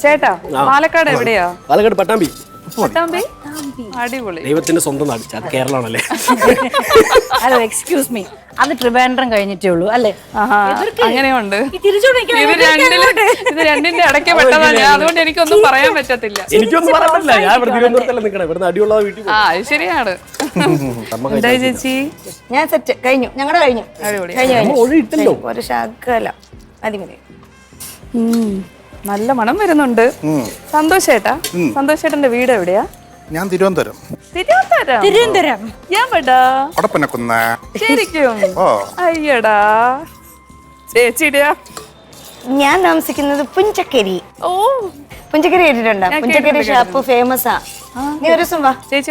ചേട്ടാ പാലക്കാട് എവിടെയാ? പാലക്കാട് പട്ടാമ്പി. അടിപൊളി. ദൈവത്തിന്റെ സ്വന്തം നാട്. അത് കേരളമാണല്ലേ? ഹലോ, എക്സ്ക്യൂസ് മീ, അത് ട്രിവാൻഡ്രം കഴിഞ്ഞിട്ടേ ഉള്ളൂ അല്ലേ? അങ്ങനെയുണ്ട്. ഇത് രണ്ടിന്റെ ഇടയ്ക്ക് പെട്ടതാണ്, അതുകൊണ്ട് എനിക്കൊന്നും പറയാൻ പറ്റത്തില്ല. എനിക്കൊന്നും പറയാൻ പറ്റില്ല. ഞാൻ ഇവിടെ തിരുവനന്തപുരത്തല്ല നിൽക്കണേ. ഇവിടുന്ന് അടിയുള്ള വീട്ടിൽ. ആ ശരിയാണ്. എന്തായി ചേച്ചി? ഞാൻ സെറ്റ് കഴിഞ്ഞു. ഞങ്ങളുടെ കഴിഞ്ഞു. ഇട്ടല്ലോ. ഒരു ശകല മതി മതി. നല്ല മണം വരുന്നുണ്ട്. സന്തോഷേട്ടാ, സന്തോഷേട്ടന്റെ വീട് എവിടെയാ? ഞാൻ തിരുവനന്തപുരം. തിരുവനന്തപുരം. ഞാൻ പെടാ കൊടപ്പനക്കുന്ന്. ശരിക്കും? അയ്യടാ. ചേച്ചിയുടെയാ? ഞാൻ താമസിക്കുന്നത് പുഞ്ചക്കരി. ഓ, പുഞ്ചക്കരി കേട്ടിട്ടുണ്ടോ? പുഞ്ചക്കരി ഷാപ്പ് ഫേമസാ. നീ ഒരു ദിവസം വാ, ചേച്ചി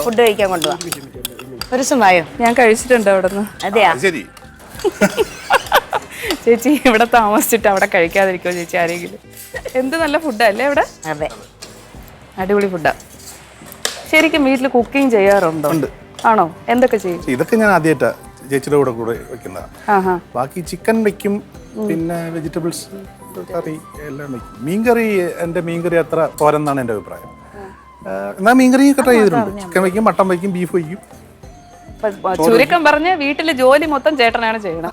ഫുഡ് കഴിക്കാൻ കൊണ്ടുപോവാ. ഒരു ദിവസം വായോ. ഞാൻ കഴിച്ചിട്ടുണ്ട് അവിടുന്ന്. അതെയാ? ശരി. ചേച്ചി ഇവിടെ താമസിച്ചിട്ട് അവിടെ കഴിക്കാതിരിക്കോ ചേച്ചി ആരെങ്കിലും? എന്ത് നല്ല ഫുഡല്ലേ ഇവിടെ. അതെ, അടിപൊളി ഫുഡാ. ശരിക്കും വീട്ടിൽ കുക്കിംഗ് ചെയ്യാറുണ്ടോ? ആണോ? എന്തൊക്കെ ചെയ്യും? ഇതൊക്കെ ഞാൻ ആദ്യമായിട്ടാ ചേച്ചിയുടെ കൂടെ വെക്കുന്നതാണ്. ബാക്കി ചിക്കൻ വെക്കും, പിന്നെ വെജിറ്റബിൾസ് കറി എല്ലാം വെക്കും. മീൻകറി, എൻ്റെ മീൻകറി അത്ര തോരെന്നാണ് എൻ്റെ അഭിപ്രായം. എന്നാൽ മീൻകറി ഒക്കെ ട്രൈ ചെയ്തിട്ടുണ്ട്. ചിക്കൻ വയ്ക്കും, മട്ടൻ വയ്ക്കും, ബീഫ് വയ്ക്കും. ചുരുക്കം പറഞ്ഞ് വീട്ടിലെ ജോലി മൊത്തം ചേട്ടനാണ് ചെയ്യണം.